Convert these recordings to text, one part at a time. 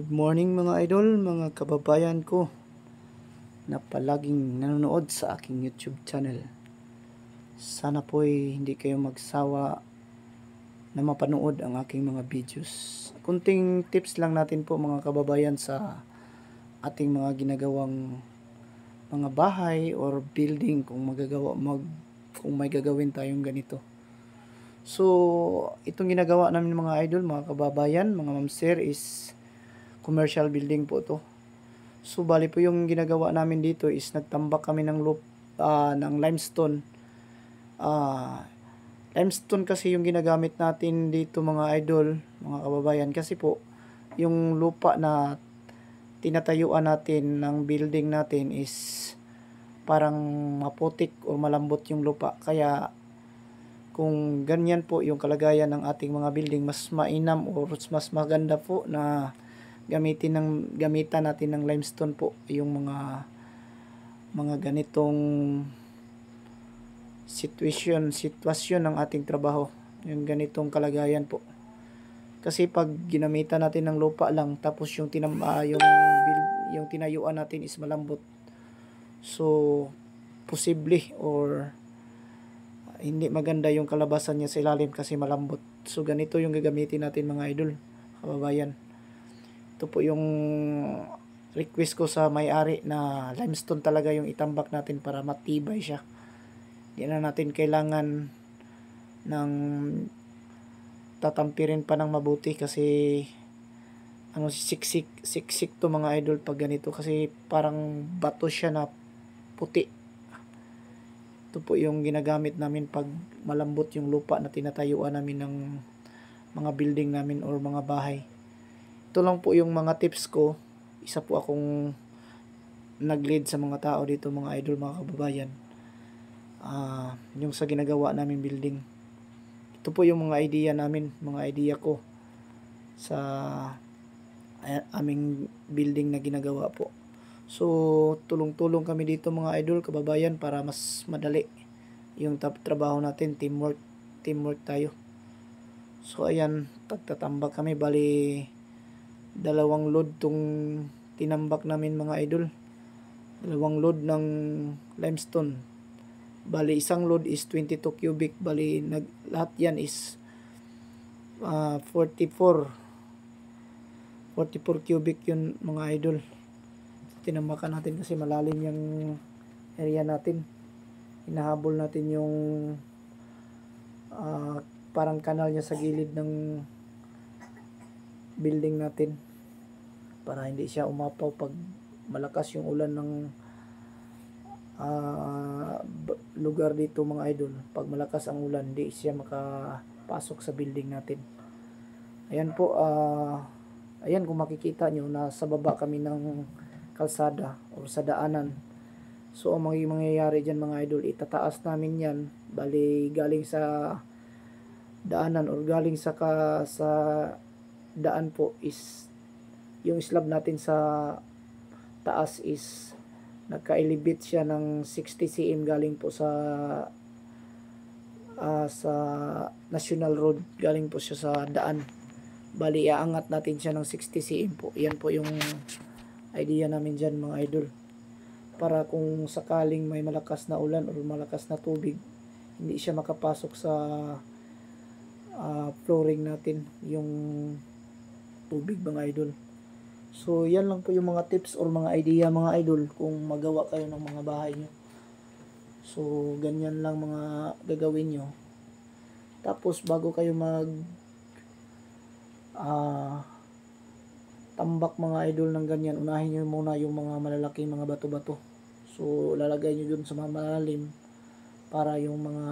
Good morning mga idol, mga kababayan ko na palaging nanonood sa aking YouTube channel. Sana po'y hindi kayo magsawa na mapanood ang aking mga videos. Kunting tips lang natin po mga kababayan sa ating mga ginagawang mga bahay or building kung kung may gagawin tayong ganito. So, itong ginagawa namin mga idol, mga kababayan, mga mamsir is commercial building po to. So bali po yung ginagawa namin dito is nagtambak kami ng ng limestone. Limestone kasi yung ginagamit natin dito mga idol, mga kababayan, kasi po yung lupa na tinatayuan natin ng building natin is parang maputik o malambot yung lupa. Kaya kung ganyan po yung kalagayan ng ating mga building, mas mainam o mas maganda po na gamitan natin ng limestone po yung mga ganitong sitwasyon ng ating trabaho, yung ganitong kalagayan po. Kasi pag ginamitan natin ng lupa lang tapos yung tinayuan natin is malambot, so posible or hindi maganda yung kalabasan niya sa ilalim kasi malambot. So ganito yung gagamitin natin mga idol, kababayan. Ito po yung request ko sa may-ari na limestone talaga yung itambak natin para matibay siya. Hindi na natin kailangan ng tatampirin pa ng mabuti kasi siksik to mga idol pag ganito kasi parang bato siya na puti. Ito po yung ginagamit namin pag malambot yung lupa na tinatayuan namin ng mga building namin or mga bahay. Ito lang po yung mga tips ko. Isa po akong nag-lead sa mga tao dito mga idol, mga kababayan. Yung sa ginagawa namin building. Ito po yung mga idea namin, mga idea ko sa aming building na ginagawa po. So, tulong-tulong kami dito mga idol, kababayan, para mas madali yung trabaho natin, teamwork tayo. So, ayan, pagtatambak kami, bali 2 load tong tinambak namin mga idol. 2 load ng limestone. Bali, isang load is 22 cubic. Bali, lahat yan is 44 cubic yun mga idol. Tinambakan natin kasi malalim yung area natin. Hinahabol natin yung parang kanal niya sa gilid ng building natin para hindi siya umapaw pag malakas yung ulan ng lugar dito mga idol. Pag malakas ang ulan, hindi siya makapasok sa building natin. Ayan po, ayan kung makikita nyo, nasa baba kami ng kalsada o sa daanan. So ang mangyayari dyan mga idol, itataas namin yan, bali galing sa daanan or galing sa daan po is yung slab natin sa taas is nagka-elevate siya ng 60 cm galing po sa National Road, galing po siya sa daan. Bali iaangat natin siya ng 60 cm po. Yan po yung idea namin dyan mga idol, para kung sakaling may malakas na ulan or malakas na tubig, hindi siya makapasok sa flooring natin yung tubig mga idol. So yan lang po yung mga tips or mga idea mga idol kung magawa kayo ng mga bahay nyo. So ganyan lang mga gagawin nyo. Tapos bago kayo tambak mga idol ng ganyan, unahin nyo muna yung mga malalaking mga bato-bato. So lalagay nyo dun sa mga malalim para yung mga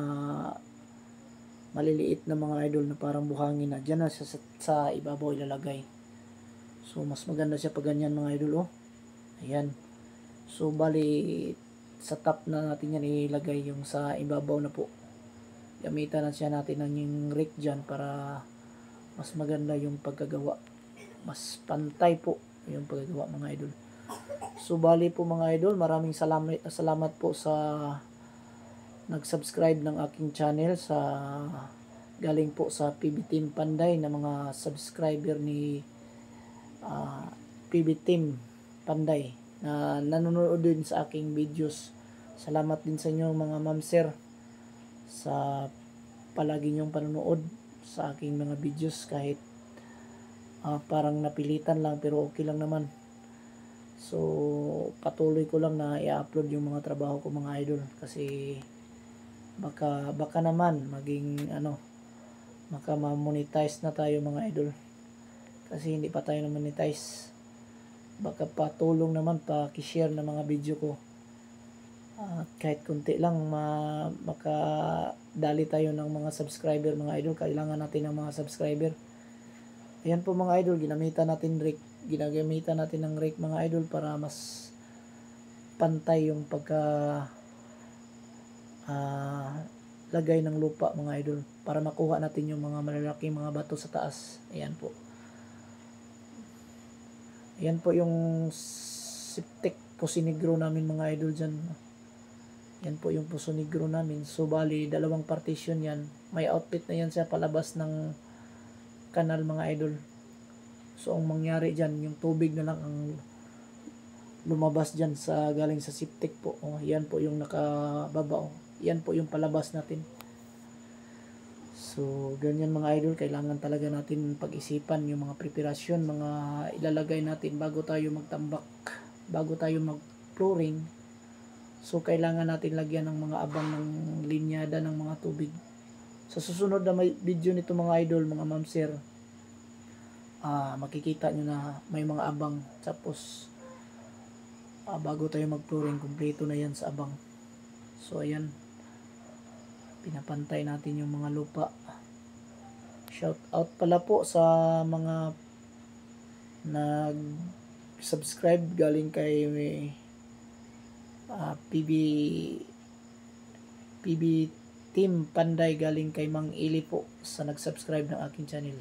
maliliit na mga idol na parang buhangin na dyan na sa ibabaw ilalagay. So mas maganda siya pag ganyan mga idol, oh. Ayan. So bali sa top na natin yan ilagay, yung sa ibabaw na po gamitan na siya natin ng yung rake dyan para mas maganda yung pagkagawa, mas pantay po yung pagkagawa mga idol. So bali po mga idol, maraming salamat po sa nag-subscribe ng aking channel, sa galing po sa PB Team Panday na mga subscriber ni PB Team Panday na nanonood din sa aking videos. Salamat din sa inyo mga ma'am sir sa palagi niyong panonood sa aking mga videos kahit parang napilitan lang pero okay lang naman. So patuloy ko lang na i-upload yung mga trabaho ko mga idol kasi baka naman maging maka ma-monetize na tayo mga idol kasi hindi pa tayo na-monetize. Baka patulong naman pa-share na mga video ko at kahit konti lang makadali tayo ng mga subscriber mga idol. Kailangan natin ng mga subscriber. Ayan po mga idol, ginagamit natin ng rake mga idol para mas pantay yung lagay ng lupa mga idol para makuha natin yung mga malalaking mga bato sa taas. Ayan po. Ayan po yung septic Poso Negro namin mga idol dyan. Yan po yung Poso Negro namin. So bali, dalawang partition yan. May outlet na yan sa palabas ng kanal mga idol. So ang mangyari dyan, yung tubig na lang ang lumabas dyan galing sa septic po. Yan po yung nakababa. Yan po yung palabas natin. So ganyan mga idol, kailangan talaga natin pag-isipan yung mga preparasyon, mga ilalagay natin bago tayo magtambak, bago tayo mag-flooring. So kailangan natin lagyan ng mga abang ng linyada ng mga tubig. Sa susunod na may video nito mga idol, mga ma'am sir, makikita nyo na may mga abang. Tapos bago tayo mag-flooring, kumpleto na yan sa abang. So ayan, pinapantay natin yung mga lupa. Shout out pala po sa mga nag-subscribe galing kay PB Team Panday, galing kay Mang Ili po sa nag-subscribe ng aking channel.